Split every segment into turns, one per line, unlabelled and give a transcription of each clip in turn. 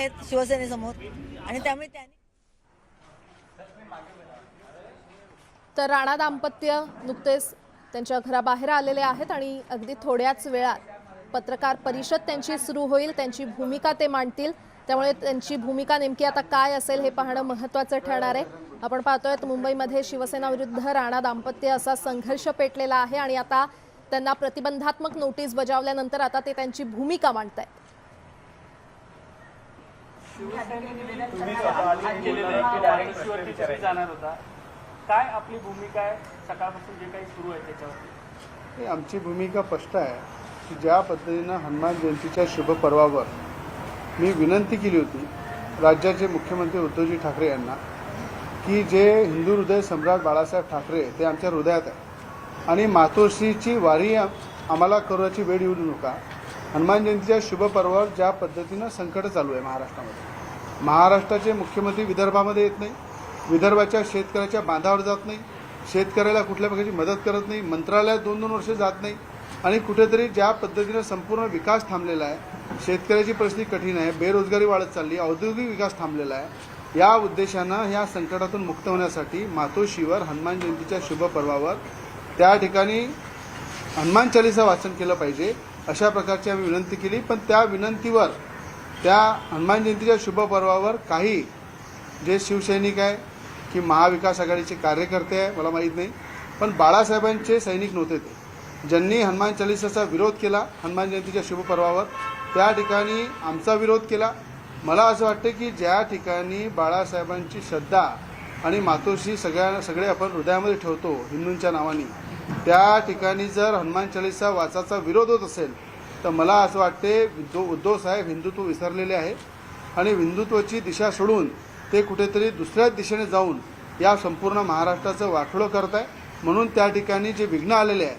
आहेत शिवसेनेसमोर आणि त्यामुळे त्यांनी
तर राणा दाम्पत्य नुकतेच त्यांच्या घराबाहेर आलेले आहेत आणि अगदी थोड्याच वेळात पत्रकार परिषद त्यांची सुरू होईल। त्यांची भूमिका ते मांडतील, त्यामुळे त्यांची भूमिका नेमकी आता काय असेल हे पाहणं महत्त्वाचं ठरणार आहे। आपण पाहतोय मुंबईमध्ये शिवसेना विरुद्ध राणा दाम्पत्य असा संघर्ष पेटलेला आहे आणि आता त्यांना प्रतिबंधात्मक नोटीस बजावल्यानंतर आता ते त्यांची भूमिका मांडतायत।
काय आपली भूमिका आहे सकाळपासून जे काही सुरू आहे त्याच्यावर?
आमची भूमिका स्पष्ट आहे की ज्या पद्धतीनं हनुमान जयंतीच्या शुभ पर्वावर मी विनंती केली होती राज्याचे मुख्यमंत्री उद्धवजी ठाकरे यांना की जे हिंदू हृदय सम्राट बाळासाहेब ठाकरे ते आमच्या हृदयात आहे आणि मातोश्रीची वारी आम्हाला करण्याची वेळ येऊ नका। हनुमान जयंतीच्या शुभ पर्वावर ज्या पद्धतीनं संकट चालू आहे महाराष्ट्रामध्ये, महाराष्ट्राचे मुख्यमंत्री विदर्भामध्ये येत नाही, विदर्भाच्या शेतकऱ्याच्या बांधावर जात नाही, शेतकऱ्याला कुठल्या प्रकारची मदत करत नाही, मंत्रालयात 2-2 वर्ष जात नाही आणि कुठेतरी ज्या पद्धतीनं संपूर्ण विकास थांबलेला आहे, शेतकऱ्याची परिस्थिती कठीण आहे, बेरोजगारी वाढत चालली, औद्योगिक विकास थांबलेला आहे। या उद्देशानं ह्या संकटातून मुक्त होण्यासाठी मातोश्रीवर हनुमान जयंतीच्या शुभ पर्वावर त्या ठिकाणी हनुमान चालीसा वाचन केलं पाहिजे अशा प्रकारची आम्ही विनंती केली। पण त्या विनंतीवर त्या हनुमान जयंतीच्या शुभ पर्वावर काही जे शिवसैनिक आहे की महाविकास आघाडीचे कार्यकर्ते आहे मला माहीत नाही, पण बाळासाहेबांचे सैनिक नव्हते ते ज्यांनी हनुमान चालीसाचा विरोध केला हनुमान जयंतीच्या शुभ पर्वावर, त्या ठिकाणी आमचा विरोध केला। मला असं वाटतं की ज्या ठिकाणी बाळासाहेबांची श्रद्धा आणि मातोश्री सगळे आपण हृदयामध्ये ठेवतो हिंदूंच्या नावाने, त्या ठिकाणी जर हनुमान चालीसा वाचाचा विरोध होत असेल तर मला असं वाटते उद्धव साहेब हिंदुत्व विसरलेले आहे आणि हिंदुत्वाची दिशा सोडून ते कुठेतरी दुसऱ्याच दिशेने जाऊन या संपूर्ण महाराष्ट्राचं वाटोळं करत आहे। म्हणून त्या ठिकाणी जे विघ्न आलेले आहे,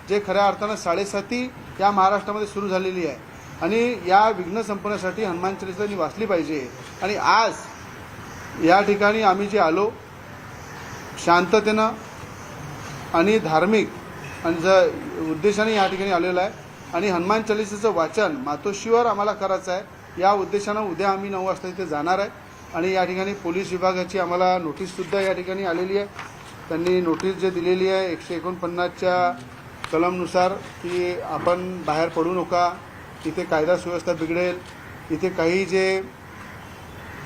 जे खऱ्या अर्थानं 7:30 या महाराष्ट्रामध्ये सुरू झालेली आहे आणि या विघ्न संपण्यासाठी हनुमान चालीसानी वाचली पाहिजे। आणि आज या ठिकाणी आम्ही जे आलो शांततेनं आणि धार्मिक आणि उद्देशाने या ठिकाणी आलेलो आहे आणि हनुमान चालीसाचं वाचन मातोश्रीवर आम्हाला करायचं आहे। या उद्देशानं उद्या आम्ही 9 वाजता इथे जाणार आहे आणि या ठिकाणी पोलीस विभागाची आम्हाला नोटीससुद्धा या ठिकाणी आलेली आहे। त्यांनी नोटीस जे दिलेली आहे 149च्या कलमनुसार की आपण बाहेर पडू नका, इथे कायदा सुव्यवस्था बिघडेल, इथे काही जे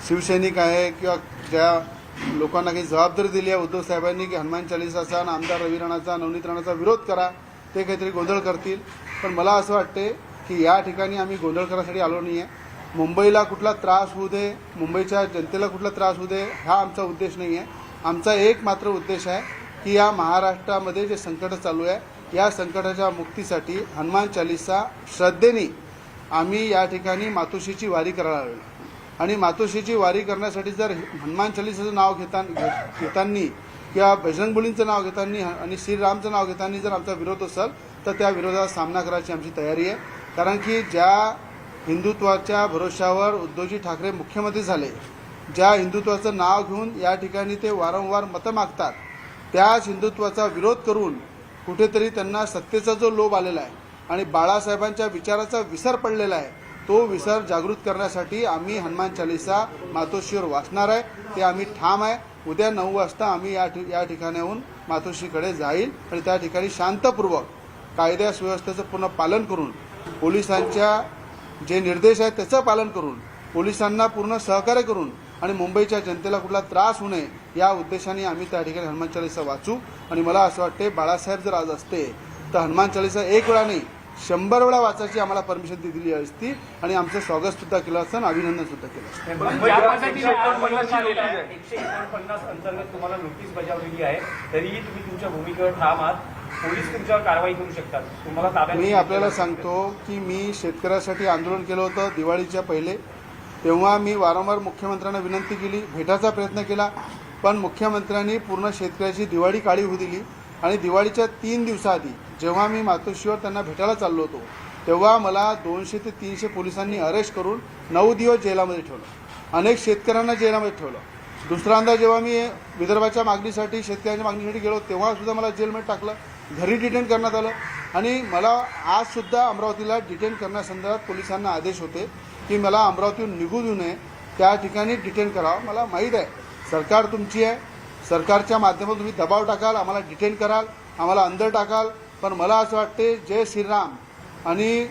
शिवसैनिक आहे किंवा ज्या लोकांना काही जबाबदारी दिली आहे उद्धव साहेबांनी की हनुमान चालीसाचा आणि आमदार रवी राणाचा नवनीत राणाचा विरोध करा, ते काहीतरी गोंधळ करतील। पण मला असं वाटते की या ठिकाणी आम्ही गोंधळ करण्यासाठी आलो नाही आहे। मुंबईला कुठला त्रास होऊ दे, मुंबईच्या जनतेला कुठला त्रास होऊ दे हा आमचा उद्देश नाही आहे। आमचा एक मात्र उद्देश आहे की या महाराष्ट्रामध्ये जे संकट चालू आहे या संकटाच्या मुक्तीसाठी हनुमान चालीसा श्रद्धेने आम्ही या ठिकाणी मातोश्रीची वारी करायला आलो आणि मातोश्रीची वारी करण्यासाठी जर हनुमान चालीसाचं नाव घेताना किंवा बजरंगबलीचं नाव घेताना आणि श्रीरामचं नाव घेताना जर आमचा विरोध असेल तर त्या विरोधाचा सामना करायची आमची तयारी आहे। कारण की ज्या हिंदुत्वाच्या भरोशावर उद्धवजी ठाकरे मुख्यमंत्री झाले, ज्या हिंदुत्वाचं नाव घेऊन या ठिकाणी ते वारंवार मतं मागतात, त्याच हिंदुत्वाचा विरोध करून कुठेतरी त्यांना सत्तेचा जो लोभ आलेला आहे आणि बाळासाहेबांच्या विचाराचा विसर पडलेला आहे, तो विसर जागृत करण्यासाठी आम्ही हनुमान चालीसा मातोश्रीवर वाचणार आहे। ते आम्ही ठाम आहे। उद्या 9 वाजता आम्ही या ठिकाणाहून मातोश्रीकडे जाईल आणि त्या ठिकाणी शांतपूर्वक कायदा सुव्यवस्थेचं पूर्ण पालन करून, पोलिसांच्या जे निर्देश आहेत त्याचं पालन करून, पोलिसांना पूर्ण सहकार्य करून आणि मुंबईच्या जनतेला कुठला त्रास होऊ नये या उद्देशाने आम्ही त्या ठिकाणी हनुमान चालीसा वाचू। आणि मला असं वाटते बाळासाहेब जर आज असते तर हनुमान चालीसा 1 वेळा नाही 100 वेळा वाचायची आम्हाला परमिशन दिली असती आणि आमचं स्वागतसुद्धा केलं असतं आणि अभिनंदनसुद्धा केलं असतं।
149 अंतर्गत तुम्हाला नोटीस बजावलेली आहे, तरीही तुम्ही तुमच्या भूमिकेवर ठाम आहात, पोलीस तुमच्यावर कारवाई करू शकतात, तुम्हाला ताब्यात?
मी आपल्याला सांगतो की मी शेतकऱ्यासाठी आंदोलन केलं होतं दिवाळीच्या पहिले, तेव्हा मी वारंवार मुख्यमंत्र्यांना विनंती केली, भेटायचा प्रयत्न केला, पण मुख्यमंत्र्यांनी पूर्ण शेतकऱ्याची दिवाळी काळी होऊ दिली आणि दिवाळीच्या 3 दिवसाआधी जेव्हा मी मातोश्रीवर त्यांना भेटायला चाललो होतो तेव्हा मला 200 ते 300 पोलिसांनी अरेस्ट करून 9 दिवस जेलामध्ये ठेवलं, अनेक शेतकऱ्यांना जेलामध्ये ठेवलं। दुसऱ्यांदा जेव्हा मी विदर्भाच्या मागणीसाठी शेतकऱ्यांच्या मागणीसाठी गेलो तेव्हासुद्धा मला जेलमध्ये टाकलं, घरी डिटेन करण्यात आलं आणि मला आजसुद्धा अमरावतीला डिटेन करण्यासंदर्भात पोलिसांना आदेश होते की मला अमरावतीहून निघू देऊ नये, त्या ठिकाणी डिटेन करावं. मला माहीत आहे सरकार तुमची आहे, सरकारच्या माध्यमातून तुम्ही दबाव टाकाल, आम्हाला डिटेन कराल, आम्हाला अंदर टाकाल, पण मला असं वाटते जय श्रीराम आणि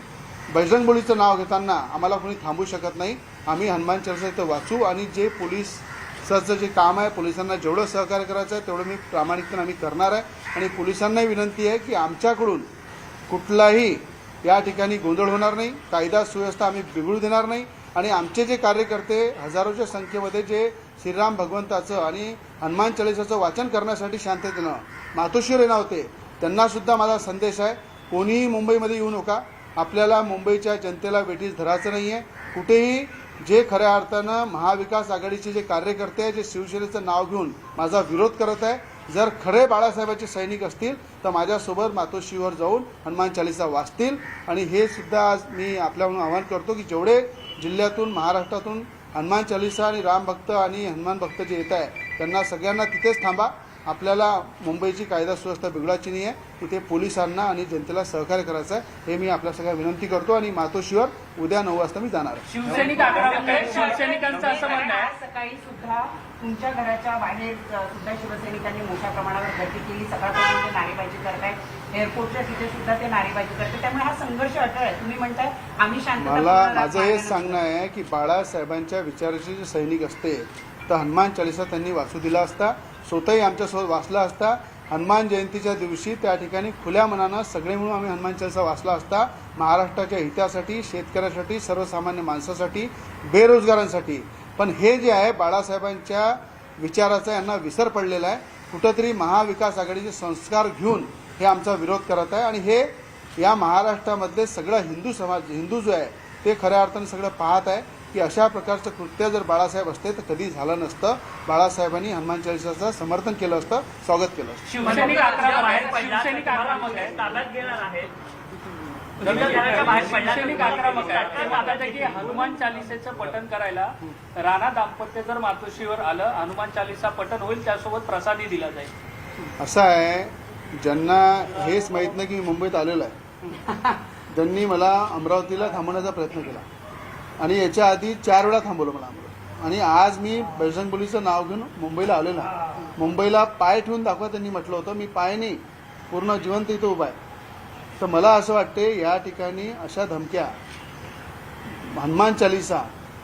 बजरंगबलीचं नाव घेताना आम्हाला कोणी थांबू शकत नाही. आम्ही हनुमान चालीसा इथं वाचू आणि जे पोलिसाचं जे काम आहे, पोलिसांना जेवढं सहकार्य करायचं आहे तेवढं मी प्रामाणिकपणे आम्ही करणार आहे. आणि पोलिसांनाही विनंती आहे की आमच्याकडून कुठलाही या ठिकाणी गोंधळ होणार नाही, कायदा सुव्यवस्था आम्ही बिघडू देणार नाही. आणि आमचे जे कार्यकर्ते हजारोच्या संख्येमध्ये जे श्रीराम भगवंताचं आणि हनुमान चालीसाचं वाचन करण्यासाठी शांततेनं मातोश्रीवर येणार होते, त्यांनासुद्धा माझा संदेश आहे, कोणीही मुंबईमध्ये येऊ नका. आपल्याला मुंबईच्या जनतेला वेठीस धरायचं नाही आहे. कुठेही जे खऱ्या अर्थानं महाविकास आघाडीचे जे कार्यकर्ते आहे, जे शिवसेनेचं नाव घेऊन माझा विरोध करत आहे, जर खरे बाळासाहेबांचे सैनिक असतील तर माझ्यासोबत मातोश्रीवर जाऊन हनुमान चालीसा वाचतील. आणि हे सुद्धा आज मी आपल्याकडून आवाहन करतो की जेवढे जिल्ह्यातून महाराष्ट्रातून हनुमान चालीसा आणि राम भक्त आणि हनुमान भक्त जे येत आहे त्यांना सगळ्यांना तिथेच थांबा. आपल्याला मुंबईची कायदा सुव्यवस्था बिघडायची नाही आहे, तिथे पोलिसांना आणि जनतेला सहकार्य करायचं आहे, हे मी आपल्या सगळ्या विनंती करतो. आणि मातोश्रीवर उद्या 9 वाजता मी जाणार आहे.
शिवसैनिकांचं असं म्हणणं आहे, सकाळी सुद्धा तुमच्या घराच्या बाहेर सुद्धा शिवसैनिकांनी मोठ्या प्रमाणावर गर्दी केली, सकाळपासून ते नारेबाजी करताय, एअरपोर्टच्या तिथे सुद्धा ते नारेबाजी करतात, त्यामुळे हा संघर्ष अटळ आहे. तुम्ही म्हणताय आम्ही
मला माझं हेच सांगणं आहे की बाळासाहेबांच्या विचाराचे जे सैनिक असते तर हनुमान चालीसा त्यांनी वाचू दिला असता, स्वतःही आमच्यासोबत वाचला असता. हनुमान जयंतीच्या दिवशी त्या ठिकाणी खुल्या मनानं सगळे मिळून आम्ही हनुमान चालीसा वाचला असता. महाराष्ट्राच्या हितासाठी, शेतकऱ्यासाठी, सर्वसामान्य माणसासाठी, बेरोजगारांसाठी. पण हे जे आहे बाळासाहेबांच्या विचाराचा यांना विसर पडलेला आहे. कुठंतरी महाविकास आघाडीचे संस्कार घेऊन हे आमचा विरोध करत आहे. आणि हे या महाराष्ट्रामध्ये सगळं हिंदू जो आहे ते खऱ्या अर्थाने सगळं पाहत आहे की अशा प्रकारचं कृत्य जर बाळासाहेब असते तर कधी झालं नसतं. बाळासाहेबांनी हनुमान चालीसाचं समर्थन केलं असतं, स्वागत केलं असतं.
शिवसैनिक आक्रमक आहे, ताब्यात घेणार आहे. शिवसैनिक आक्रमक आहे, ते म्हणतात की हनुमान चालीसेचं पठण करायला राणा दाम्पत्य जर मातोश्रीवर आलं, हनुमान चालीसा पठण होईल, त्यासोबत प्रसादी दिला जाईल.
असं आहे, ज्यांना हेच माहीत नाही की मी मुंबईत आलेलो आहे त्यांनी मला अमरावतीला थांबवण्याचा प्रयत्न केला आणि याच्या आधी 4 वेळा थांबवलं मला अमरावती. आणि आज मी बजरंगबलीचं नाव घेऊन मुंबईला आलेलो आहे. मुंबईला पाय ठेवून दाखवा त्यांनी म्हटलं होतं, मी पाय नाही, पूर्ण जिवंत इथं उभा आहे. तर मला असं वाटते या ठिकाणी अशा धमक्या हनुमान चालीसा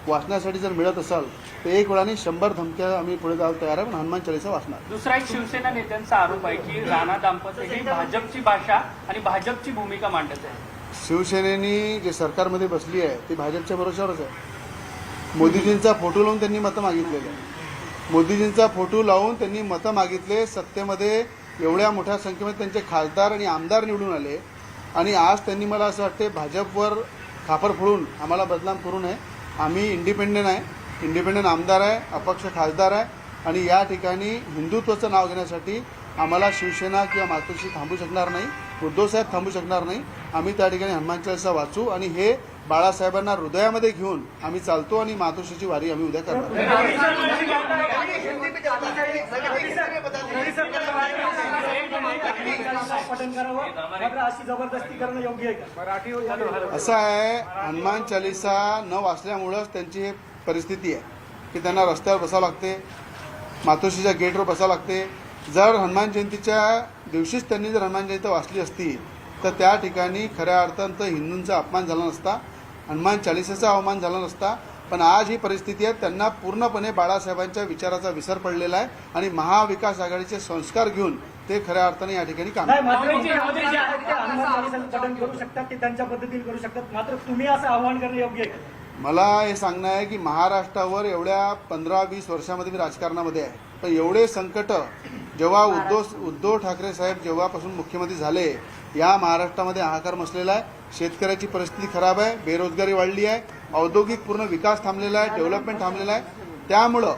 वाचण्यासाठी जर मिळत असाल तर एक वेळाने 100 धमक्या आम्ही पुढे जायला तयार आहे, पण हनुमान चालीसा वाचणार.
दुसरा एक शिवसेना नेत्यांचा आरोप आहे की राणा दाम्पत्य ही भाजपची भाषा आणि भाजपची भूमिका मांडत आहे.
शिवसेनेनी जे सरकारमध्ये बसली आहे ती भाजपच्या भरोशावरच आहे. मोदीजींचा फोटो लावून त्यांनी मतं मागितलेले आहे. मोदीजींचा फोटो लावून त्यांनी मतं मागितले. सत्तेमध्ये एवढ्या मोठ्या संख्येमध्ये त्यांचे खासदार आणि आमदार निवडून आले आणि आज त्यांनी मला असं वाटते भाजपवर खापर फोडून आम्हाला बदनाम करू नये. आम्ही इंडिपेंडेंट आहे, इंडिपेंडेंट आमदार आहे, अपक्ष खासदार आहे आणि या ठिकाणी हिंदुत्वाचं नाव घेण्यासाठी आम्हाला शिवसेना किंवा मातोश्री थांबू शकणार नाही, उद्धवसाहेब थांबू शकणार नाही. आम्ही त्या ठिकाणी हनुमान चालीसा वाचू आणि हे बाळासाहेबांना हृदयामध्ये घेऊन आम्ही चालतो आणि मातोश्रीची वारी आम्ही उद्या करणार. असं आहे, हनुमान चालीसा न वाचल्यामुळंच त्यांची ही परिस्थिती आहे की त्यांना रस्त्यावर बसावं लागते, मातोश्रीच्या गेटवर बसावं लागते. जर हनुमान जयंतीच्या दिवशीच त्यांनी जर हनुमान जयंती वाचली असती तर त्या ठिकाणी खऱ्या अर्थानं हिंदूंचा अपमान झाला नसता, हनुमान चालीसाचा अवमान झाला नसता. पण आज ही परिस्थिती आहे, त्यांना पूर्णपणे बाळासाहेबांच्या विचाराचा विसर पडलेला आहे आणि महाविकास आघाडीचे संस्कार घेऊन ते खऱ्या अर्थाने या ठिकाणी काम
करू शकतात, ते त्यांच्या पद्धतीने करू शकतात, मात्र तुम्ही असं आव्हान करणं योग्य आहे.
मला हे सांगणं आहे की महाराष्ट्रावर एवढ्या 15-20 वर्षामध्ये मी राजकारणामध्ये आहे, पण एवढे संकट जेव्हा उद्धव ठाकरे साहेब जेव्हापासून मुख्यमंत्री झाले या महाराष्ट्रामध्ये हाहाकार मचलेला आहे. शेतकऱ्याची परिस्थिती खराब आहे, बेरोजगारी वाढली आहे, औद्योगिक पूर्ण विकास थांबलेला आहे, डेव्हलपमेंट थांबलेला आहे. त्यामुळं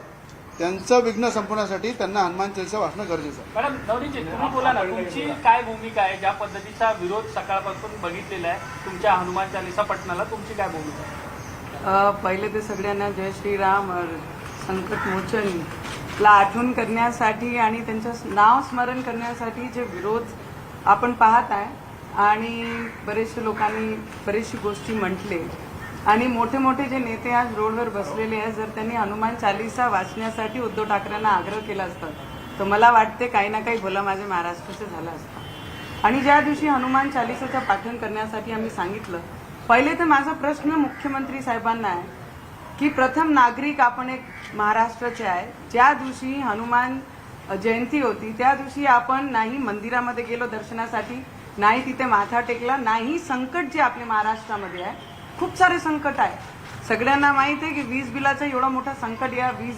त्यांचं विघ्न संपवण्यासाठी त्यांना हनुमान चालीसा वाचणं गरजेचं आहे.
मॅडम नवनीतजी, तुम्ही बोला ना, तुमची काय भूमिका आहे? ज्या पद्धतीचा विरोध सकाळपासून बघितलेला आहे तुमच्या हनुमान चालीसा पठणाला, तुमची काय भूमिका आहे?
पहिले ते सगळ्यांना जय श्रीराम संकट मोचनला आठवण करण्यासाठी आणि त्यांचं नाव स्मरण करण्यासाठी जे विरोध आपण पाहत आहे आणि बरेचशे लोकांनी बरेचशी गोष्टी म्हटले, आणि मोठे मोठे जे नेते आज रोडवर बसलेले आहेत, जर त्यांनी हनुमान चालीसा वाचण्यासाठी उद्धव ठाकरेंना आग्रह केला असता तर मला वाटते काही ना काही भलं माझ्या महाराष्ट्राचं झालं असतं. आणि ज्या दिवशी हनुमान चालीसाचं पाठन करण्यासाठी आम्ही सांगितलं, पहिले तर माझा प्रश्न मुख्यमंत्री साहेबांना आहे की प्रथम नागरिक आपण एक महाराष्ट्राचे आहे. ज्या दिवशी हनुमान जयंती होती त्या दिवशी आपण नाही मंदिरामध्ये गेलो दर्शनासाठी, नाही तिथे माथा टेकला, नाही संकट जे आपल्या महाराष्ट्रामध्ये आहे, खूप सारे संकट आहे. सगळ्यांना माहित आहे की वीज बिलाचं एवढं मोठं संकट या वीज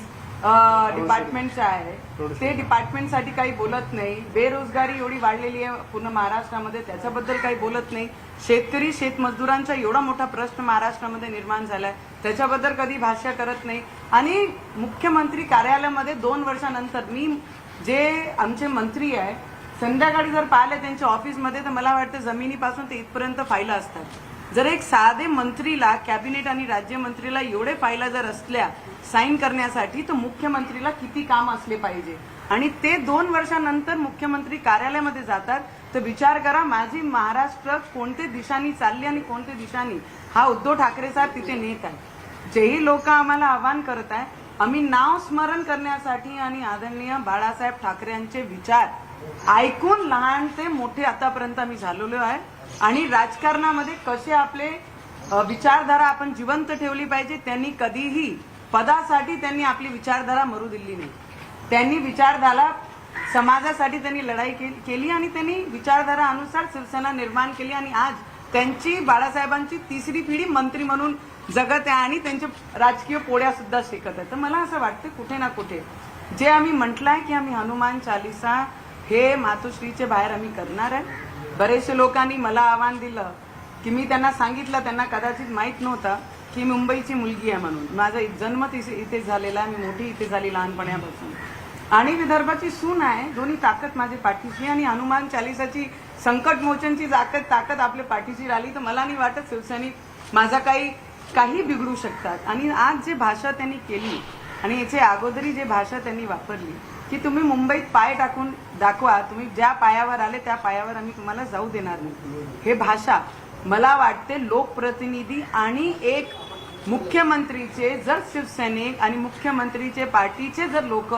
डिपार्टमेंटचं आहे. ते डिपार्टमेंटसाठी काही बोलत नाही. बेरोजगारी एवढी वाढलेली आहे पूर्ण महाराष्ट्रामध्ये, त्याच्याबद्दल काही बोलत नाही. शेतकरी शेतमजदुरांचा एवढा मोठा प्रश्न महाराष्ट्रामध्ये निर्माण झालाय, त्याच्याबद्दल कधी भाष्य करत नाही. आणि मुख्यमंत्री कार्यालयामध्ये 2 वर्षानंतर मी जे आमचे मंत्री आहे संध्याकाळी जर पाहिलं त्यांच्या ऑफिसमध्ये तर मला वाटतं जमिनीपासून ते इथपर्यंत फायला असतात. जर एक साधे मंत्रीला, कॅबिनेट आणि राज्यमंत्रीला एवढे फायला जर असल्या साईन करण्यासाठी तर मुख्यमंत्रीला किती काम असले पाहिजे. आणि ते 2 वर्षानंतर मुख्यमंत्री कार्यालयामध्ये जातात तर विचार करा माझी महाराष्ट्र कोणत्या दिशांनी चालली आणि कोणत्या दिशांनी हा उद्धव ठाकरे साहेब तिथे नेत आहे. जेही लोक आम्हाला आवाहन करत आहे, आम्ही नाव स्मरण करण्यासाठी आणि आदरणीय बाळासाहेब ठाकरे यांचे विचार ऐकून लहान ते मोठे आतापर्यंत आम्ही झालेलो आहे. आणि राजकारणामध्ये कसे आपले विचारधारा आपण जिवंत ठेवली पाहिजे. त्यांनी कधीही पदासाठी त्यांनी आपली विचारधारा मरू दिली नाही. त्यांनी विचारधारा समाजासाठी त्यांनी लढाई केली आणि त्यांनी विचारधारा अनुसार शिवसेना निर्माण केली. आणि आज त्यांची बाळासाहेबांची 3री पिढी मंत्री म्हणून जगत आहे आणि त्यांच्या राजकीय पोळ्या सुद्धा शिकत आहे. तर मला असं वाटतं कुठे ना कुठे जे आम्ही म्हटलंय की आम्ही हनुमान चालीसा हे मातोश्रीचे बाहेर आम्ही करणार आहे. बरेचसे लोकांनी मला आव्हान दिलं की मी त्यांना सांगितलं, त्यांना कदाचित माहीत नव्हतं की मुंबईची मुलगी आहे म्हणून. माझा जन्म इथे झालेला आहे, मी मोठी इथे झाली लहानपणापासून आणि विदर्भाची सून आहे. दोन्ही ताकद माझी पाठीशी आणि हनुमान चालीसाची संकट मोचनची ताकद आपल्या पाठीशी राहिली तर मला नाही वाटत शिवसैनिक माझा काही बिघडू शकतात. आणि आज जे भाषा त्यांनी केली आणि याच्या अगोदरी जे भाषा त्यांनी वापरली की तुम्ही मुंबईत पाय टाकून दाखवा, तुम्ही ज्या पायावर आले त्या पायावर आम्ही तुम्हाला जाऊ देणार नाही, हे भाषा मला वाटते लोकप्रतिनिधी आणि एक मुख्यमंत्रीचे जर शिवसैनिक आणि मुख्यमंत्रीचे पार्टीचे जर लोक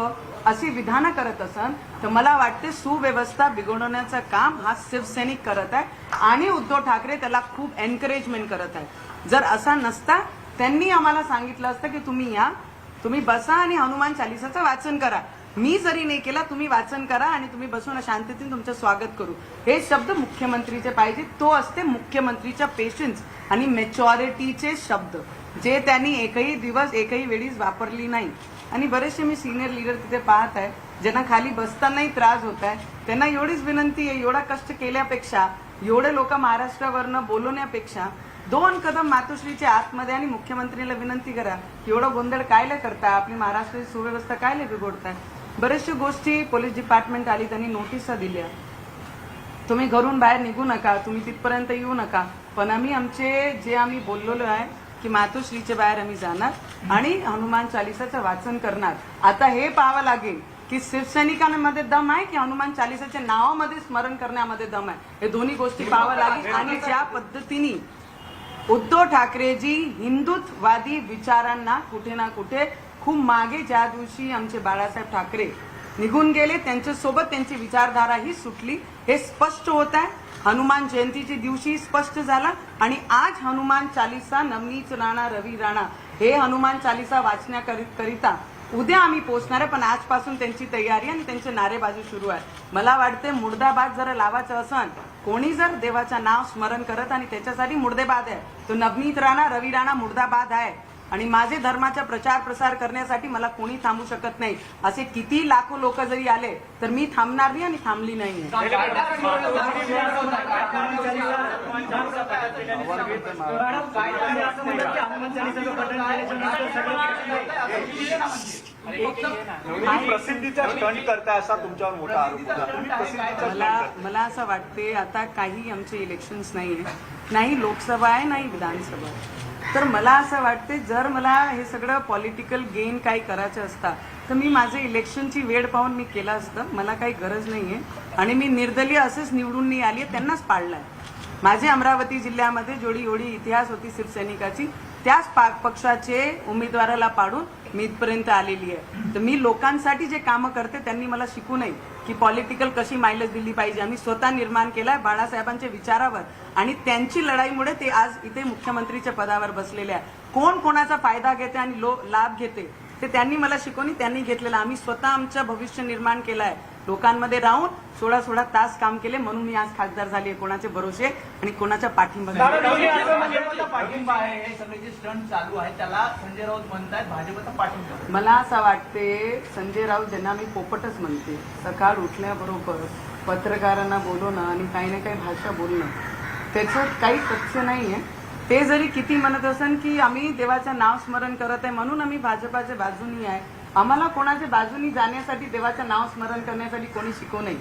अशी विधानं करत असन तर मला वाटते सुव्यवस्था बिघडवण्याचं काम हा शिवसैनिक करत आहे आणि उद्धव ठाकरे त्याला खूप एनकरेजमेंट करत आहे. जर असा नसता त्यांनी आम्हाला सांगितलं असतं की तुम्ही या, तुम्ही बसा आणि हनुमान चालीसाचं वाचन करा. मी जरी नाही केला तुम्ही वाचन करा आणि तुम्ही बसून शांततेने तुमचं स्वागत करू. हे शब्द मुख्यमंत्रीचे पाहिजे. तो असते मुख्यमंत्रीच्या पेशन्स आणि मॅच्युरिटीचे शब्द जे त्यांनी एकही दिवस एकही वेळीच वापरली नाही. आणि बरेचसे मी सिनियर लीडर तिथे पाहत आहे ज्यांना खाली बसतानाही त्रास होत आहे. त्यांना एवढीच विनंती आहे, एवढा कष्ट केल्यापेक्षा, एवढे लोक महाराष्ट्रावरनं बोलवण्यापेक्षा 2 कदम मातोश्रीच्या आतमध्ये आणि मुख्यमंत्रीला विनंती करा एवढा गोंधळ कायले करताय, आपली महाराष्ट्राची सुव्यवस्था कायले बिघडताय. बरेचशा गोष्टी पोलीस डिपार्टमेंट आली, त्यांनी नोटिसा दिल्या, तुम्ही घरून बाहेर निघू नका, तुम्ही तिथपर्यंत येऊ नका. पण आम्ही आम्ही बोललेलो आहे की मातोश्रीच्या बाहेर आम्ही जाणार आणि हनुमान चालीसाचं वाचन करणार. आता हे पाहावं लागेल की शिवसैनिकांमध्ये दम आहे की हनुमान चालीसाच्या नावामध्ये स्मरण करण्यामध्ये दम आहे. हे दोन्ही गोष्टी पाहावं लागेल. आणि ज्या पद्धतीने उद्धव ठाकरेजी हिंदुत्ववादी विचारांना कुठे ना कुठे खूप मागे ज्या दिवशी आमचे बाळासाहेब ठाकरे निघून गेले त्यांच्यासोबत त्यांची विचारधारा ही सुटली, हे स्पष्ट होत आहे. हनुमान जयंतीच्या दिवशी स्पष्ट झाला आणि आज हनुमान चालीसा नवनीत राणा रवी राणा हे हनुमान चालीसा वाचण्याकरिता उद्या आम्ही पोहोचणार आहे. पण आजपासून त्यांची तयारी आणि त्यांचे नारेबाजी सुरू आहे. मला वाटते मुर्दाबाद जरा लावायचं असन, कोणी जर देवाचं नाव स्मरण करत आणि त्याच्यासाठी मुर्देबाद आहे तो नवनीत राणा रवी राणा मुर्दाबाद आहे. आणि माझे धर्माचा प्रचार प्रसार करण्यासाठी मला कोणी थांबू शकत नाही. असे किती लाखो लोक जरी आले तर मी थांबणार नाही आणि थांबली नाही.
प्रसिद्धीचा स्टंट करताय असा तुमच्यावर मोठा आरोप होता.
मला असं वाटते आता काही आमचे इलेक्शन्स नाहीये, नाही लोकसभा आहे नाही विधानसभा. तर मला असं वाटते जर मला हे सगळं पॉलिटिकल गेन काही करायचं असतं तर मी माझे इलेक्शनची वेळ पाहून मी केलं असतं. मला काही गरज नाहीये आणि मी निर्दलीय असेच निवडून नाही आली, त्यांनाच पाडलाय. माझे अमरावती जिल्ह्यामध्ये जेवढी एवढी इतिहास होती शिवसैनिकाची त्याच पक्षाचे उमेदवाराला पाडून मी इथपर्यंत आलेली आहे. तर मी लोकांसाठी जे कामं करते त्यांनी मला शिकू नये की पॉलिटिकल कशी मायलेज दिली पाहिजे. आम्ही स्वतः निर्माण केलाय बाळासाहेबांच्या विचारावर आणि त्यांची लढाईमुळे ते आज इथे मुख्यमंत्रीच्या पदावर बसलेले आहे. कोण कोणाचा फायदा घेते आणि लाभ घेते ते त्यांनी मला शिकवणी त्यांनी घेतलेलं. आम्ही स्वतः आमचं भविष्य निर्माण केलं आहे. लोकांमध्ये राहून 16 तास काम केले म्हणून मी आज खासदार झाली आहे. कोणाचे भरोसे आणि कोणाच्या पाठिंबा
पाठिंबा आहे. हे सगळे जे स्टंट चालू आहे त्याला संजय राऊत म्हणतात भाजपचा पाठिंबा.
मला असं वाटते संजय राऊत ज्यांना मी पोपटच म्हणते, सकाळ उठल्याबरोबर पत्रकारांना बोलवणं आणि काही ना काही भाषा बोलणं त्याच्यात काही तथ्य नाही आहे. ते जरी किती म्हणत असेल की आम्ही देवाचं नाव स्मरण करत आहे म्हणून आम्ही भाजपाच्या बाजूनी आहे, आम्हाला कोणाच्या बाजूनी जाण्यासाठी देवाचं नाव स्मरण करण्यासाठी कोणी शिकवू नये.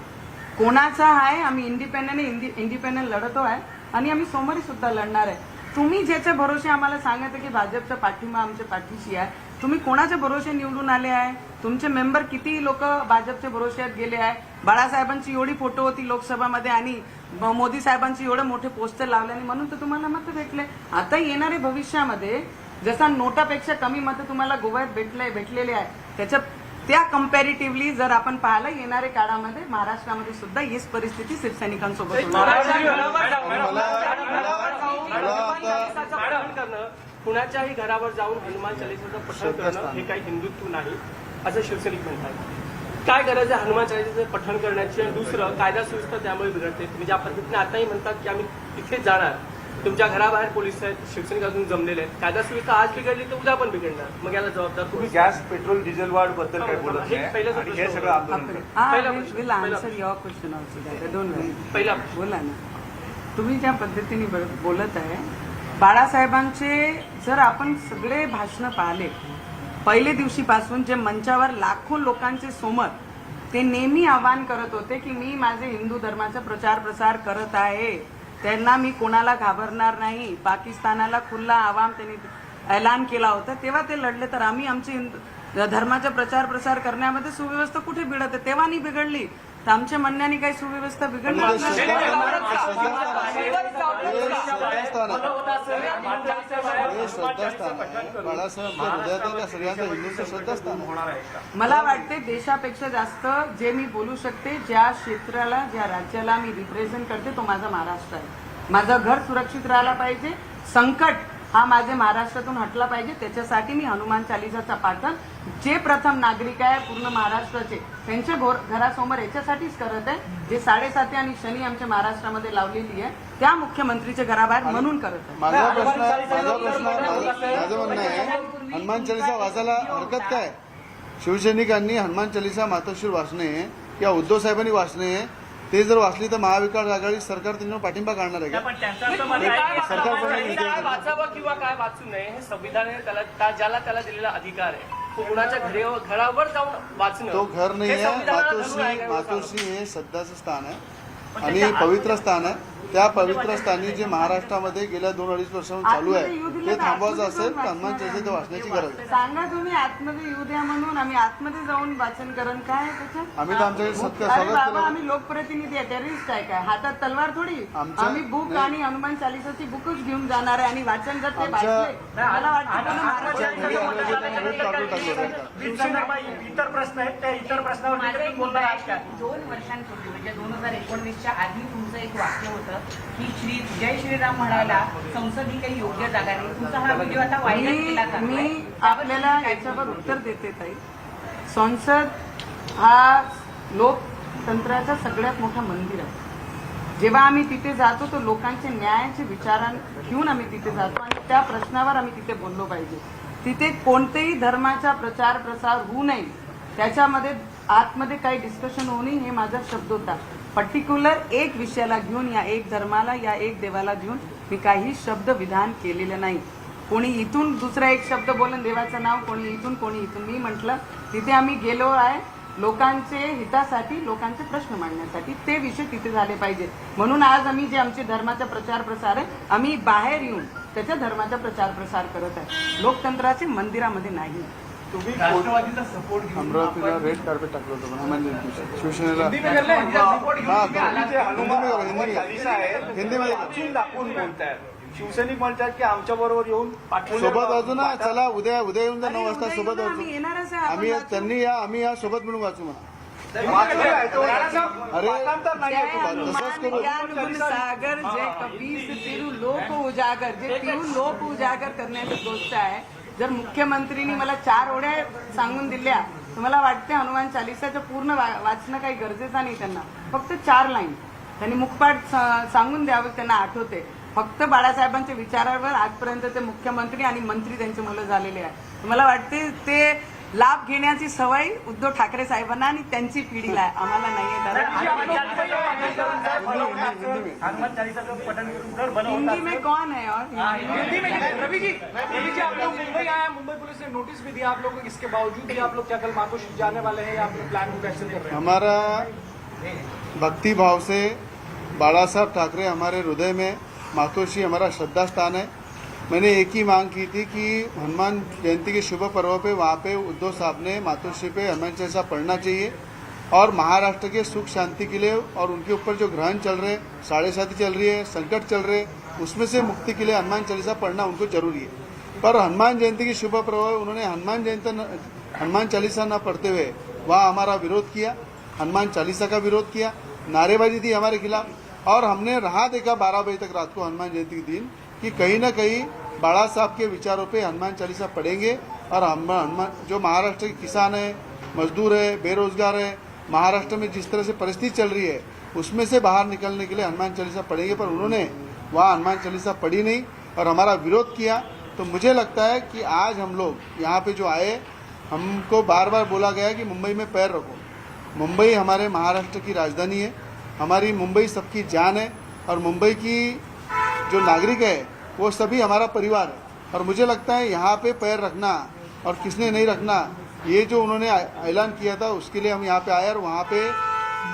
कोणाचा आहे आम्ही इंडिपेंडंट लढतो आहे आणि आम्ही सोमवारी सुद्धा लढणार आहे. तुम्ही ज्याच्या भरोसे आम्हाला सांगत की भाजपचा पाठिंबा आमच्या पाठीशी आहे, तुम्ही कोणाच्या भरोसे निवडून आले आहे? तुमचे मेंबर किती लोक भाजपच्या भरोश्यात गेले आहे? बाळासाहेबांची एवढी फोटो होती लोकसभामध्ये आणि मोदी साहेबांची एवढे मोठे पोस्टर लावल्याने म्हणून तर तुम्हाला मत भेटले. आता येणारे भविष्यामध्ये जसा नोटापेक्षा कमी मतं तुम्हाला गोव्यात भेटलेले आहे त्या कम्पॅरेटिव्हली जर आपण पाहिलं येणाऱ्या काळामध्ये महाराष्ट्रामध्ये सुद्धा हीच परिस्थिती शिवसैनिकांसोबत
कुणाच्याही घरावर जाऊन हनुमान चालिसाचं पठण करणं हे काही हिंदुत्व नाही असं शिवसैनिक म्हणतात. काय गरज आहे हनुमान चालिसाचं पठण करण्याची? आणि दुसरं कायदा सुव्यवस्था त्यामुळे बिघडते. तुम्ही ज्या पद्धतीने आताही म्हणतात की आम्ही तिथे जाणार, तुमच्या घराबाहेर पोलीस आहेत, शिवसैनिक अजून जमलेले आहेत, कायदा सुव्यवस्था आज बिघडली तर उद्या पण बिघडणार. मग याला जबाबदार
तुम्ही गॅस पेट्रोल डिझेल वाढ बद्दल काय बोलत नाही आणि हे सगळं आंदोलन
पहिला बोला ना. तुम्ही ज्या पद्धतीने बोलत आहे बाळासाहेबांचे जर आपण सगळे भाषणं पाहिले पहिल्या दिवशीपासून जे मंचावर लाखो लोकांचे समोर ते नेहमी आवाहन करत होते की मी माझे हिंदू धर्माचा प्रचार प्रसार करत आहे, त्यांना मी कोणाला घाबरणार नाही. पाकिस्तानाला खुल्ला आवाम त्यांनी ऐलान केला होता तेव्हा ते लढले. तर आम्ही आमचे हिंदू धर्माचा प्रचार प्रसार करण्यामध्ये सुव्यवस्था कुठे बिघडते? तेव्हा नाही बिघडली तर आमच्या म्हणण्याने काही सुव्यवस्था बिघडणार मला वाटते देशापेक्षा जास्त जे मी बोलू शकते ज्या क्षेत्राला ज्या राज्याला मी रिप्रेझेंट करते तो माझा महाराष्ट्र आहे. माझं घर सुरक्षित राहायला पाहिजे, संकट हा माझ्या महाराष्ट्रातून हटला पाहिजे. त्याच्यासाठी मी हनुमान चालिसाचा पाठण जे प्रथम नागरिक आहे पूर्ण महाराष्ट्राचे त्यांच्या घरासमोर याच्यासाठीच करत आहे. जे 7.5 आणि शनी आमच्या महाराष्ट्रामध्ये लावलेली आहे त्या मुख्यमंत्रीच्या घराबाहेर म्हणून करत आहे.
माझं म्हणणं आहे हनुमान चालिसा वाचायला हरकत काय? शिवसैनिकांनी हनुमान चालिसा मातोश्रीवर वाचणे या उद्धव साहेबांनी वाचणे ते जर वाचली तर महाविकास आघाडी सरकार त्यांच्यावर पाठिंबा काढणार आहे का?
सरकार वाचावं किंवा काय वाचू नये हे संविधान त्याला ज्याला त्याला दिलेला अधिकार आहे. तो कुणाच्या घरावर जाऊन वाचणं
तो घर नाही आहे. मातोश्री हे सध्याचं स्थान आहे आणि पवित्र स्थान आहे. त्या पवित्र स्थानी जे महाराष्ट्रामध्ये गेल्या 2-2.5 वर्षांपासून चालू आहे ते थांबवायचं असेल तर हनुमान चालिसा वाचण्याची गरज आहे.
सांगा तुम्ही आतमध्ये येऊ द्या म्हणून आम्ही आतमध्ये जाऊन वाचन करण काय त्याच्यात?
आम्ही तर आमच्याकडे सत्य
अरे
स्वागत
बाबा
केलं.
आम्ही लोकप्रतिनिधी आहे, टेररिस्ट आहे काय? हातात तलवार थोडी. आम्ही बुक आणि हनुमान चालिसाची बुकच घेऊन जाणार आहे आणि वाचन जर ते वाचले मला वाटतं
इतर प्रश्न आहेत त्या इतर प्रश्नावर
माझं एक
बोलणार
मुद्दा आहे की 2 वर्षांपूर्वी म्हणजे 2019च्या आधी तुमचं एक वाक्य होतं की जय श्रीराम म्हणायला संसद ही काही योग्य जागा नाही. तुमचा हा व्हिडिओ आता व्हायरल केला जातोय.
मी आपल्याला याच्यावर उत्तर देते ताई. संसद हा लोकतंत्राचा सगळ्यात मोठा मंदिर आहे. जेव्हा आम्ही तिथे जातो तो लोकांचे न्यायाचे विचारां घेऊन आम्ही तिथे जातो आणि त्या प्रश्नावर आम्ही तिथे बोललो पाहिजे. तिथे कोणतेही धर्माचा प्रचार प्रसार होऊ नये त्याच्यामध्ये आतमध्ये काही डिस्कशन होऊ नये हे माझा शब्द होता. पर्टिक्युलर एक विषयाला घेऊन या एक धर्माला या एक देवाला घेऊन मी काही शब्द विधान केलेलं नाही. कोणी इथून दुसरा एक शब्द बोलून देवाचं नाव, कोणी इथून. मी म्हटलं तिथे आम्ही गेलो आहे लोकांचे हितासाठी, लोकांचे प्रश्न मांडण्यासाठी. ते विषय तिथे झाले पाहिजे. म्हणून आज आम्ही जे आमचे धर्माचा प्रचार प्रसार आहे आम्ही बाहेर येऊन त्याच्या धर्माचा प्रचार प्रसार करत आहे, लोकतंत्राचे मंदिरामध्ये नाही.
राष्ट्रवादीचा सपोर्ट घेऊन
अमरावतीला रेड कार्पेट टाकलं होतं हनुमान जयंतीच्या शिवसेनेला.
हनुमान चालिसा आहे हिंदीमध्ये दाखवून बोलतायत
शिवसैनिक म्हणतात की आमच्या बरोबर येऊन
सोबत वाचू ना, चला उद्या येऊन जा 9 वाजता
उद्या
सोबत
येऊ ना,
वाचू.
आम्ही येणारच आहे, आपण
आम्ही
वाचू.
त्यांनी या आम्ही या सोबत मिळून वाचू म्हणा. अरे
जय
तसंच
हनुमान
करू.
ज्ञान गुण सागर जय कपीस तिरु लोक उजागर, जे पिऊन लोक उजागर करण्याची गोष्ट आहे. जर मुख्यमंत्रींनी मला 4 ओळ्या सांगून दिल्या तर मला वाटते हनुमान चालिसाचं पूर्ण वाचणं काही गरजेचं नाही. त्यांना फक्त 4 लाईन त्यांनी मुखपाठ सांगून द्यावं, त्यांना आठवते. फक्त बाळासाहेबांच्या विचारावर आजपर्यंत ते मुख्यमंत्री आणि मंत्री त्यांचे मुलं झालेले आहे. मला वाटते ते लाभ घेण्याची सवय उद्धव ठाकरे साहेबांना आणि त्यांची पिढीला आहे, आम्हाला नाहीये.
हनुमान चालीसा का पठन कर बना होता
हिंदी में कौन है और
हिंदी में रवि जी आप लोग मुंबई आए, मुंबई पुलिस ने नोटिस भी दिया आप लोगों को, इसके बावजूद भी आप लोग क्या कल मातोश्री जाने वाले हैं या अपने प्लान को कैंसिल कर रहे हैं?
हमारा भक्ति भाव से बाला साहब ठाकरे हमारे हृदय में, मातोश्री हमारा श्रद्धा स्थान है. मैंने एक ही मांग की थी कि हनुमान जयंती के शुभ पर्व पे वहाँ पे उद्धव साहब ने मातोश्री पे हनुमान चालीसा पढ़ना चाहिए और महाराष्ट्र के सुख शांति के लिए और उनके ऊपर जो ग्रहण चल रहे, 7.5 चल रही है, संकट चल रहे, उसमें से मुक्ति के लिए हनुमान चालीसा पढ़ना उनको जरूरी है. पर हनुमान जयंती के शुभ पर्व उन्होंने हनुमान चालीसा न पढ़ते हुए वहाँ हमारा विरोध किया, हनुमान चालीसा का विरोध किया, नारेबाजी थी हमारे खिलाफ और हमने राह देखा 12 बजे तक रात को हनुमान जयंती के दिन कि कहीं ना कहीं बाला साहब के विचारों पे हनुमान चालीसा पढ़ेंगे और हनुमान जो महाराष्ट्र के किसान है, मजदूर है, बेरोजगार है, महाराष्ट्र में जिस तरह से परिस्थिति चल रही है उसमें से बाहर निकलने के लिए हनुमान चालीसा पढ़ेंगे. पर उन्होंने वहाँ हनुमान चालीसा पढ़ी नहीं और हमारा विरोध किया. तो मुझे लगता है कि आज हम लोग यहाँ पे जो आए, हमको बार बार बोला गया कि मुंबई में पैर रखो. मुंबई हमारे महाराष्ट्र की राजधानी है, हमारी मुंबई सबकी जान है और मुंबई की जो नागरिक है वो सभी हमारा परिवार है. और मुझे लगता है यहाँ पे पैर रखना और किसने नहीं रखना, ये जो उन्होंने ऐलान किया था उसके लिए हम यहाँ पे आए और वहाँ पे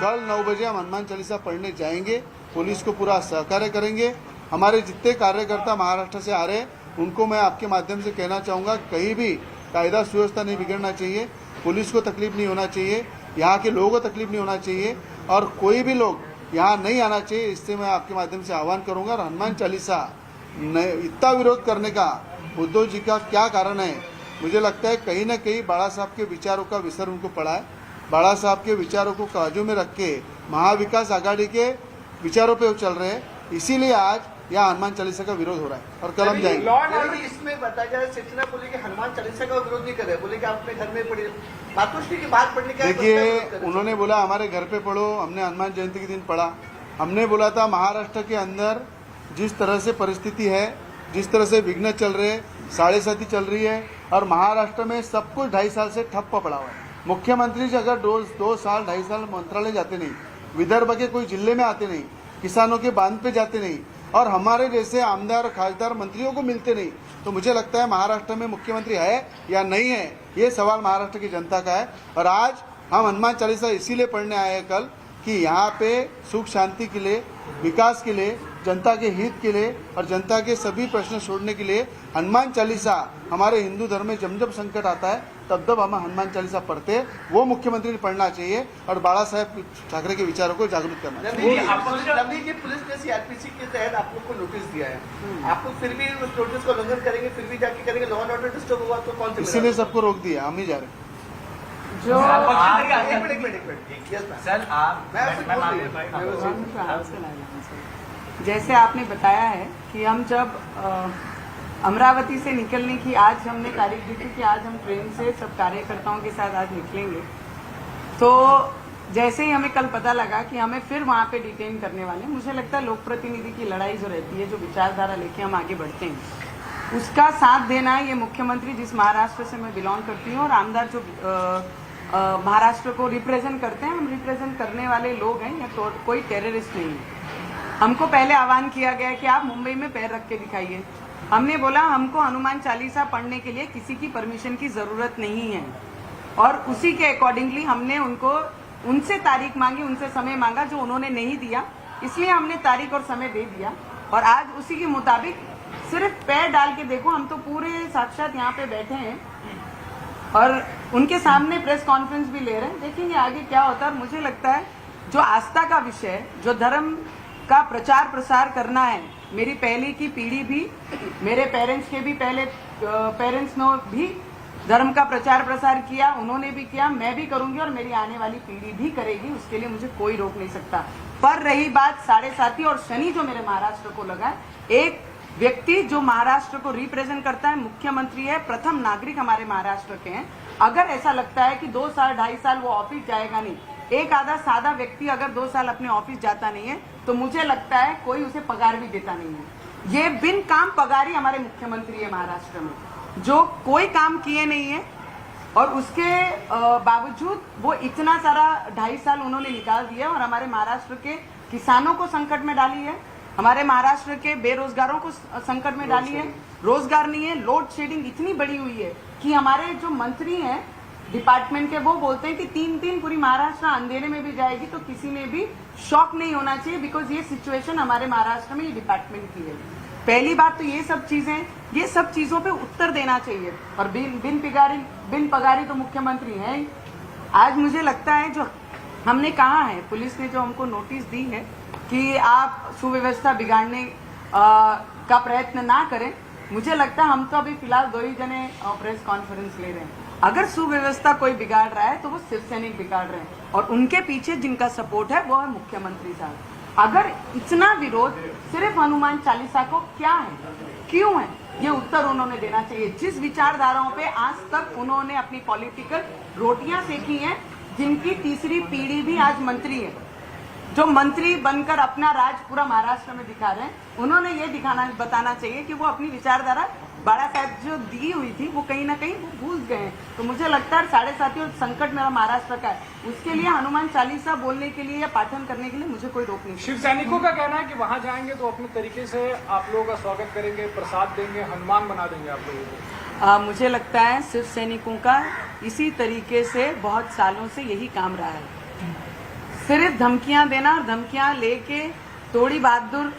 कल 9 बजे हम हनुमान चालीसा पढ़ने जाएंगे. पुलिस को पूरा सहकार्य करेंगे. हमारे जितने कार्यकर्ता महाराष्ट्र से आ रहे हैं उनको मैं आपके माध्यम से कहना चाहूँगा, कहीं भी कायदा सुव्यवस्था नहीं बिगड़ना चाहिए, पुलिस को तकलीफ नहीं होना चाहिए, यहाँ के लोगों को तकलीफ नहीं होना चाहिए और कोई भी लोग यहाँ नहीं आना चाहिए. इससे मैं आपके माध्यम से आह्वान करूँगा. और हनुमान चालीसा इतना विरोध करने का उद्धव जी का क्या कारण है? मुझे लगता है कहीं ना कहीं बाला साहब के विचारों का विसर उनको पड़ा है. बाला साहब के विचारों को काजू में रख के महाविकास आघाड़ी के विचारों पे चल रहे हैं, इसीलिए आज यहाँ हनुमान चालीसा का विरोध हो रहा है और कल हम जाएंगे.
इसमें बताया जा रहा है, शिवसेना बोले कि हनुमान चालीसा का विरोध नहीं कर रहे, बोले कि आप अपने घर में पढ़िए, मातोश्री की बात पढ़ने का
देखिए, उन्होंने बोला हमारे घर पे पढ़ो, हमने हनुमान जयंती के दिन पढ़ा. हमने बोला था महाराष्ट्र के अंदर जिस तरह से परिस्थिति है, जिस तरह से विघ्न चल रहे, 7.5 चल रही है और महाराष्ट्र में सब कुछ 2.5 साल से ठप्प पड़ा हुआ है. मुख्यमंत्री जी अगर 2 साल 2.5 साल मंत्रालय जाते नहीं, विदर्भ के कोई जिले में आते नहीं, किसानों के बांध पे जाते नहीं और हमारे जैसे आमदार खासदार मंत्रियों को मिलते नहीं, तो मुझे लगता है महाराष्ट्र में मुख्यमंत्री है या नहीं है, ये सवाल महाराष्ट्र की जनता का है. और आज हम हनुमान चालीसा इसीलिए पढ़ने आए हैं कल कि यहाँ पे सुख शांति के लिए, विकास के लिए, जनता के हित के लिए और जनता के सभी प्रश्न छोड़ने के लिए हनुमान चालीसा हमारे हिंदू धर्म में जब जब संकट आता है तब हम हनुमान चालीसा पढ़ते हैं. वो मुख्यमंत्री ने पढ़ना चाहिए और बाला साहेब ठाकरे के विचारों को जागरूक करना चाहिए.
लवली जी, पुलिस ने सीआरपीसी के तहत आप लोग को नोटिस दिया है, आप लोग फिर भी उस नोटिस को उल्लंघन करेंगे, फिर भी जाके करेंगे, लॉ एंड ऑर्डर डिस्टर्ब हुआ तो कौन सी
इसीलिए सबको रोक दिया, हम ही जा रहे हैं.
जो
एक मिनट यस
सर आप
मैं आपसे बोल रही हूँ.
जैसे आपने बताया है कि हम जब अमरावती से निकलने की आज हमने तारीख दी थी कि आज हम ट्रेन से सब कार्यकर्ताओं के साथ आज निकलेंगे, तो जैसे ही हमें कल पता लगा कि हमें फिर वहाँ पे डिटेन करने वाले, मुझे लगता है लोक प्रतिनिधि की लड़ाई जो रहती है, जो विचारधारा लेके हम आगे बढ़ते हैं, उसका साथ देना ये मुख्यमंत्री जिस महाराष्ट्र से मैं बिलोंग करती हूँ और आमदार जो महाराष्ट्र को रिप्रेजेंट करते हैं, हम रिप्रेजेंट करने वाले लोग हैं, या कोई टेररिस्ट नहीं है. हमको पहले आह्वान किया गया कि आप मुंबई में पैर रख के दिखाइए. हमने बोला हमको हनुमान चालीसा पढ़ने के लिए किसी की परमिशन की ज़रूरत नहीं है और उसी के अकॉर्डिंगली हमने उनसे तारीख मांगी, उनसे समय मांगा, जो उन्होंने नहीं दिया, इसलिए हमने तारीख और समय दे दिया और आज उसी के मुताबिक सिर्फ पैर डाल के देखो, हम तो पूरे साक्षात यहाँ पे बैठे हैं और उनके सामने प्रेस कॉन्फ्रेंस भी ले रहे हैं. देखेंगे आगे क्या होता है. मुझे लगता है जो आस्था का विषय, जो धर्म का प्रचार प्रसार करना है, मेरी पहले की पीढ़ी भी, मेरे पेरेंट्स के भी पहले पेरेंट्स ने भी धर्म का प्रचार प्रसार किया, उन्होंने भी किया, मैं भी करूंगी और मेरी आने वाली पीढ़ी भी करेगी, उसके लिए मुझे कोई रोक नहीं सकता। पर रही बात 7.5 और शनि जो मेरे महाराष्ट्र को लगा है, एक व्यक्ति जो महाराष्ट्र को रिप्रेजेंट करता है, मुख्यमंत्री है, प्रथम नागरिक हमारे महाराष्ट्र के हैं, अगर ऐसा लगता है कि 2 साल 2.5 साल वो ऑफिस जाएगा नहीं, एक आधा सादा व्यक्ति अगर 2 साल अपने ऑफिस जाता नहीं है, तो मुझे लगता है कोई उसे पगार भी देता नहीं है। ये बिन काम पगारी हमारे मुख्यमंत्री है महाराष्ट्र में, जो कोई काम किए नहीं है और उसके बावजूद वो इतना सारा 2.5 साल उन्होंने निकाल दिया और हमारे महाराष्ट्र के किसानों को संकट में डाली है, हमारे महाराष्ट्र के बेरोजगारों को संकट में डाली है। रोजगार नहीं है, लोड शेडिंग इतनी बड़ी हुई है कि हमारे जो मंत्री हैं डिपार्टमेंट के, वो बोलते हैं कि 3 दिन पूरी महाराष्ट्र अंधेरे में भी जाएगी तो किसी में भी शॉक नहीं होना चाहिए, बिकॉज ये सिचुएशन हमारे महाराष्ट्र में ये डिपार्टमेंट की है। पहली बात तो ये सब चीजें, ये सब चीजों पे उत्तर देना चाहिए और बिन पगारी तो मुख्यमंत्री हैं ही। आज मुझे लगता है जो हमने कहा है, पुलिस ने जो हमको नोटिस दी है कि आप सुव्यवस्था बिगाड़ने का प्रयत्न ना करें, मुझे लगता है हम तो अभी फिलहाल 2 ही जने प्रेस कॉन्फ्रेंस ले रहे हैं। अगर सुव्यवस्था कोई बिगाड़ रहा है तो वो शिव सैनिक बिगाड़ रहे हैं और उनके पीछे जिनका सपोर्ट है वो है मुख्यमंत्री साहब। अगर इतना विरोध सिर्फ हनुमान चालीसा को क्या है, क्यों है, ये उत्तर उन्होंने देना चाहिए। जिस विचारधाराओं पे आज तक उन्होंने अपनी पॉलिटिकल रोटियां सेकी हैं, जिनकी तीसरी पीढ़ी भी आज मंत्री है, जो मंत्री बनकर अपना राज पूरा महाराष्ट्र में दिखा रहे हैं, उन्होंने ये बताना चाहिए कि वो अपनी विचारधारा बाला साहब जो दी हुई थी वो कहीं ना कहीं भूल गए हैं। तो मुझे लगता है 7.5 संकट मेरा महाराष्ट्र का है, उसके लिए हनुमान चालीसा बोलने के लिए या पाठन करने के लिए मुझे कोई रोक नहीं।
शिव सैनिकों का कहना है कि वहां जाएंगे तो अपने तरीके से आप लोगों का स्वागत करेंगे, प्रसाद देंगे, हनुमान बना देंगे आप लोगों को।
मुझे लगता है शिव सैनिकों का इसी तरीके से बहुत सालों से यही काम रहा है, सिर्फ धमकियां देना और धमकियां लेके तोड़ी बहादुर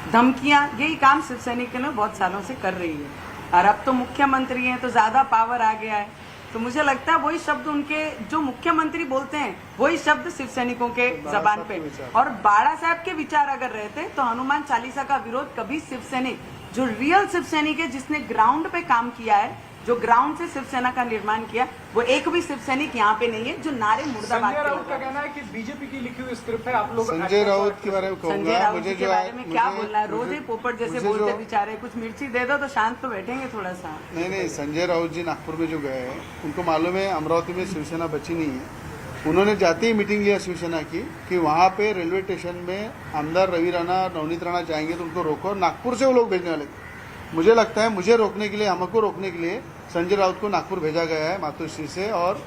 धमकियां, यही काम शिव सैनिक ने बहुत सालों से कर रही है। और अब तो मुख्यमंत्री हैं तो ज्यादा पावर आ गया है, तो मुझे लगता है वही शब्द उनके जो मुख्यमंत्री बोलते हैं वही शब्द शिव सैनिकों के जबान पे। और बाला साहब के विचार अगर रहते तो हनुमान चालीसा का विरोध कभी शिव सैनिक, जो रियल शिव सैनिक है, जिसने ग्राउंड पे काम किया है, जो ग्राउंड से शिवसेना का निर्माण किया, वो एक भी शिव सैनिक यहाँ पे नहीं है जो नारे मुर्दाबाद।
संजय राउत का कहना है कि बीजेपी की लिखी हुई स्क्रिप्ट है, आप लोग
संजय राउत के बारे में कहूंगा, मुझे जो
बारे में क्या बोलना है, रोज ही पोपट जैसे बोलते बेचारे, कुछ मिर्ची दे दो तो शांत तो बैठेंगे थोड़ा सा।
नहीं, संजय राउत जी नागपुर में जो गए हैं, उनको मालूम है अमरावती में शिवसेना बची नहीं है। उन्होंने जाते ही मीटिंग लिया शिवसेना की कि वहाँ पे रेलवे स्टेशन में आमदार रवि राणा, नवनीत राणा जाएंगे तो उनको रोको। नागपुर से वो लोग भेजने वाले थे। मुझे लगता है मुझे रोकने के लिए, हमको रोकने के लिए संजय राउत को नागपुर भेजा गया है मातोश्री से, और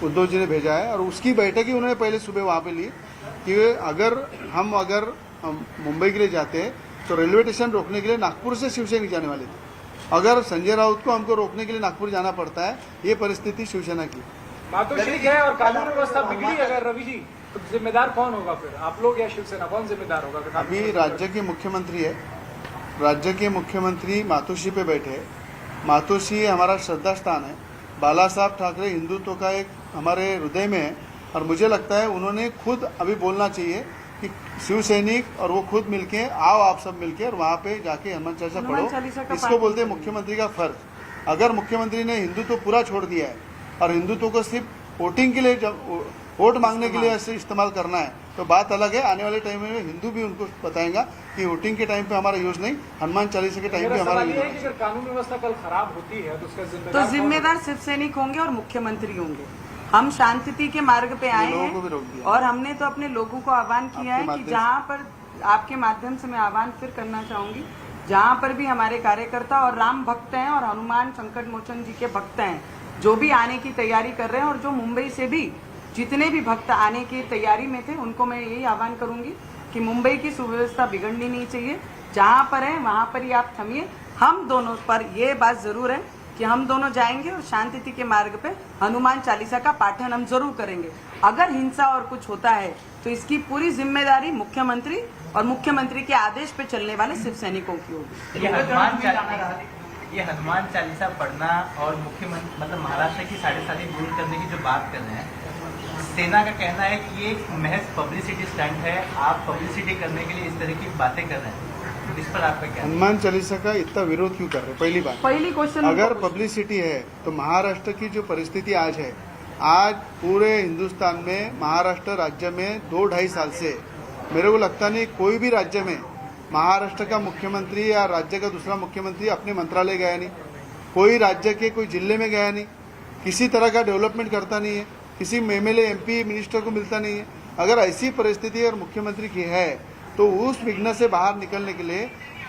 उद्धव जी ने भेजा है। और उसकी बैठक ही उन्होंने पहले सुबह वहाँ पे ली कि अगर हम मुंबई के लिए जाते हैं तो रेलवे स्टेशन रोकने के लिए नागपुर से शिवसेना जाने वाले थे। अगर संजय राउत को हमको रोकने के लिए नागपुर जाना पड़ता है, ये परिस्थिति शिवसेना की।
मातोश्री है और कानून व्यवस्था बिगड़ी अगर रवि जी, तो जिम्मेदार कौन होगा फिर, आप लोग या शिवसेना, कौन जिम्मेदार होगा?
अभी राज्य के मुख्यमंत्री है, राज्य के मुख्यमंत्री मातोश्री पे बैठे। मातोश्री हमारा श्रद्धा स्थान है, बाला साहब ठाकरे हिंदुत्व का एक हमारे हृदय में है, और मुझे लगता है उन्होंने खुद अभी बोलना चाहिए कि शिव सैनिक और वो खुद मिलके, आओ आप सब मिलके और वहाँ पे जाके हनुमान चालीसा पढ़ो। इसको बोलते हैं मुख्यमंत्री का फर्ज। अगर मुख्यमंत्री ने हिंदुत्व पूरा छोड़ दिया है और हिंदुत्व को सिर्फ वोटिंग के लिए, वोट मांगने के लिए ऐसे इस्तेमाल करना है, तो बात अलग है। आने वाले टाइम में हिंदू भी उनको बताएंगा कि वोटिंग के टाइम पे हमारा यूज नहीं, हनुमान चालीसा के टाइम पे हमारा यूज है।
अगर कानून व्यवस्था कल खराब होती है तो उसका
तो जिम्मेदार शिव सैनिक होंगे और मुख्यमंत्री होंगे। हम शांति के मार्ग पे आए हैं और हमने तो अपने लोगों को आह्वान किया है कि जहाँ पर, आपके माध्यम से मैं आह्वान फिर करना चाहूंगी, जहाँ पर भी हमारे कार्यकर्ता और राम भक्त हैं और हनुमान संकट मोचन जी के भक्त हैं, जो भी आने की तैयारी कर रहे हैं, और जो मुंबई से भी जितने भी भक्त आने की तैयारी में थे, उनको मैं यही आह्वान करूंगी कि मुंबई की सुव्यवस्था बिगड़नी नहीं चाहिए। जहां पर है वहां पर ही आप थमिए। हम दोनों पर ये बात जरूर है कि हम दोनों जाएंगे और शांति के मार्ग पे हनुमान चालीसा का पाठन हम जरूर करेंगे। अगर हिंसा और कुछ होता है तो इसकी पूरी जिम्मेदारी मुख्यमंत्री और मुख्यमंत्री के आदेश पे चलने वाले शिव सैनिकों की होगी।
ये हनुमान चालीसा पढ़ना और मुख्यमंत्री मतलब महाराष्ट्र की 7.5 दूर करने की जो बात कर रहे हैं, सेना का कहना है कि ये महज पब्लिसिटी स्टंट है, आप पब्लिसिटी करने के लिए इस तरह की बातें कर रहे हैं। इस पर आपका क्या?
हनुमान चालीसा का इतना विरोध क्यों कर रहे हैं? पहली बात,
पहली क्वेश्चन
अगर पब्लिसिटी है तो महाराष्ट्र की जो परिस्थिति आज है, आज पूरे हिंदुस्तान में महाराष्ट्र राज्य में 2-2.5 साल से मेरे को लगता नहीं कोई भी राज्य में महाराष्ट्र का मुख्यमंत्री या राज्य का दूसरा मुख्यमंत्री अपने मंत्रालय गया नहीं, कोई राज्य के कोई जिले में गया नहीं, किसी तरह का डेवलपमेंट करता नहीं है, किसी MLA MP मिनिस्टर को मिलता नहीं है। अगर ऐसी परिस्थिति और मुख्यमंत्री की है तो उस विघ्न से बाहर निकलने के लिए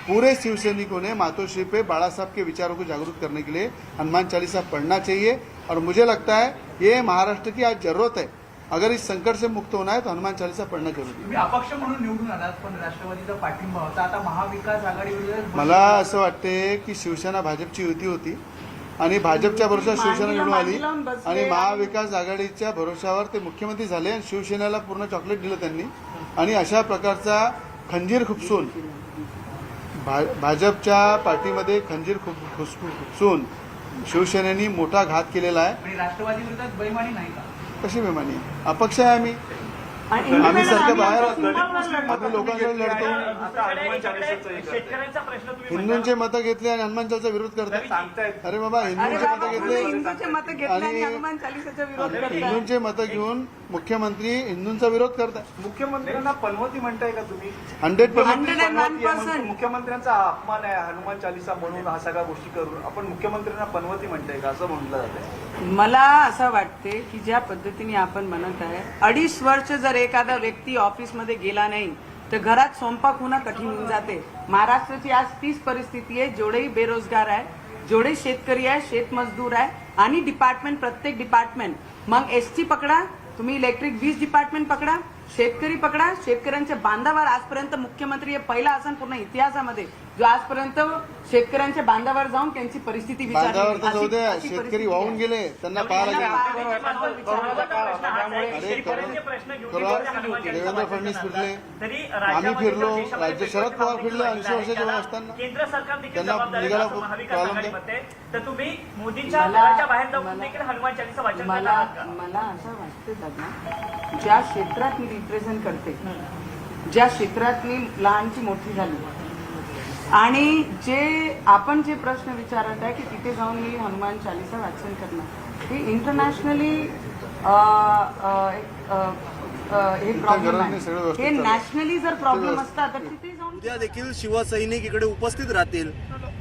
पूरे शिवसैनिकों ने मातोश्री पे बाला साहब के विचारों को जागरूक करने के लिए हनुमान चालीसा पढ़ना चाहिए। और मुझे लगता है ये महाराष्ट्र की आज जरूरत है। अगर इस संकट से मुक्त होना है तो हनुमान चालीसा पढ़णं जरुरी आहे।
तुम्ही अपक्ष म्हणून निवडून आलात, पण राष्ट्रवादीचा पाठिंबा होता. आता महाविकास आघाडी विरोधात
मला असं वाटते की शिवसेना भाजपची युती होती आणि भाजपच्या भरोश्यावर शिवसेना निवडून आली आणि महाविकास आघाडीच्या भरोश्यावर ते मुख्यमंत्री झाले आणि शिवसेनेला पूर्ण चॉकलेट दिलं त्यांनी. आणि अशा प्रकारचा खंजीर खुपसून भाजपच्या पार्टीमध्ये खंजीर खुपसून शिवसेनेनी मोठा घात केलेला आहे.
आणि राष्ट्रवादी विरोधात बैमानी नाही का?
कशी बेमानी? अपक्ष आहे आम्ही सारखं बाहेर आम्ही लोकांकडे लढतो. हिंदूंचे मतं घेतले आणि हनुमान चालीसा विरोध करतात. अरे बाबा, हिंदूंचे मतं घेतले आणि
हनुमान चालीसाचा विरोध करतात.
हिंदूंचे मतं घेऊन मुख्यमंत्री हिंदूंचा विरोध करतात.
मुख्यमंत्र्यांना पनवती म्हणताय का तुम्ही?
100%
मुख्यमंत्र्यांचा अपमान आहे हनुमान चालीसा म्हणून हा सगळ्या गोष्टी करून आपण मुख्यमंत्र्यांना पनवती म्हणताय का असं म्हटलं जातं.
मला असं वाटते की ज्या पद्धतीने आपण म्हणत आहे 2.5 वर्ष जर एखादा व्यक्ती ऑफिसमध्ये गेला नाही तर घरात स्वयंपाक होणं कठीण होऊन जाते. महाराष्ट्राची आज तीच परिस्थिती आहे. जेवढेही बेरोजगार आहे, जेवढे शेतकरी आहे, शेतमजदूर आहे आणि डिपार्टमेंट, प्रत्येक डिपार्टमेंट, मग ST पकडा तुम्ही, इलेक्ट्रिक वीज डिपार्टमेंट पकडा, शेतकरी पकडा, शेतकऱ्यांच्या बांधावर आजपर्यंत मुख्यमंत्री हे पहिला असं पूर्ण इतिहासामध्ये जो आजपर्यंत शेतकऱ्यांच्या बांधावर जाऊन त्यांची परिस्थिती
बांधावर तर जाऊ द्या, शेतकरी वाहून गेले, त्यांना पाहायला गेले. देवेंद्र फडणवीस फिरले, आम्ही फिरलो, राज्य शरद पवार फिरले 80 वर्षाचे वय असताना
केंद्र सरकार देखील
त्यांना
जबाबदार आहे
निघाला
असं महाविकास
प्रॉब्लेम
आघाडीमध्ये. तर तुम्ही मोदींच्या घराच्या बाहेर जाऊन देखील हनुमान चालीसा वाचन करणार
मला
आहात का?
मला असं वाटतं दादा, ज्या क्षेत्रात मी रिप्रेझेंट करते, ज्या क्षेत्रात मी लहानची मोठी झाली आणि आपण जे प्रश्न विचारत आहे की तिथे जाऊन मी हनुमान चालीसा वाचन करणार, हे इंटरनॅशनली हे प्रॉब्लेम आहे. हे नॅशनली जर प्रॉब्लेम असता तर तिथे जाऊन
उद्या देखील शिवसैनिक इकडे उपस्थित राहतील.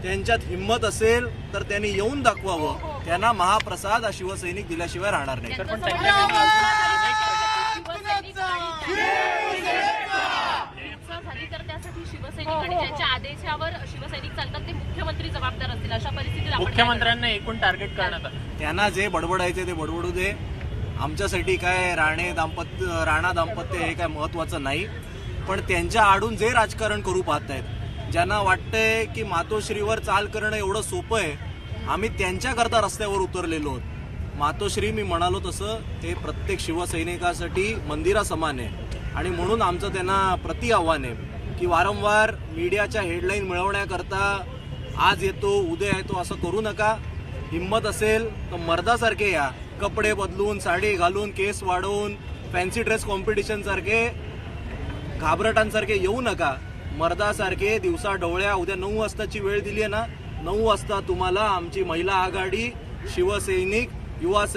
त्यांच्यात हिंमत असेल तर त्यांनी येऊन दाखवावं. त्यांना महाप्रसाद हा शिवसैनिक दिल्याशिवाय राहणार नाही.
त्यासाठी शिवसैनिक आणि ज्यांच्या आदेशावर शिवसैनिक चालतात ते मुख्यमंत्री जबाबदार असतील. अशा परिस्थितीत
मुख्यमंत्र्यांना एकूण टार्गेट करण्यात आलं.
त्यांना जे बडबडायचे ते बडबडू दे. आमच्यासाठी काय राणा दाम्पत्य हे काय महत्वाचं नाही. पण त्यांच्या आडून जे राजकारण करू पाहतायत, ज्यांना वाटतंय की मातोश्रीवर चाल करणं एवढं सोपं आहे, आम्ही त्यांच्याकरता रस्त्यावर उतरलेलो आहोत. मातोश्री मी म्हणालो तसं हे प्रत्येक शिवसैनिकासाठी मंदिरासमान आहे आणि म्हणून आमचं त्यांना प्रति आव्हान आहे की वारंवार मीडियाच्या हेडलाईन मिळवण्याकरता आज येतो उद्या येतो असं करू नका. हिंमत असेल तर मर्दासारखे या, कपडे बदलून, साडी घालून, केस वाढवून, फॅन्सी ड्रेस कॉम्पिटिशन सारखे घाबरटांसारखे येऊ नका. मर्दासारखे दिवसा डोळ्या. उद्या 9 वाजताची वेळ दिली आहे ना, 9 वाजता तुम्हाला आमची महिला आघाडी, शिवसैनिक, युवा सैनिक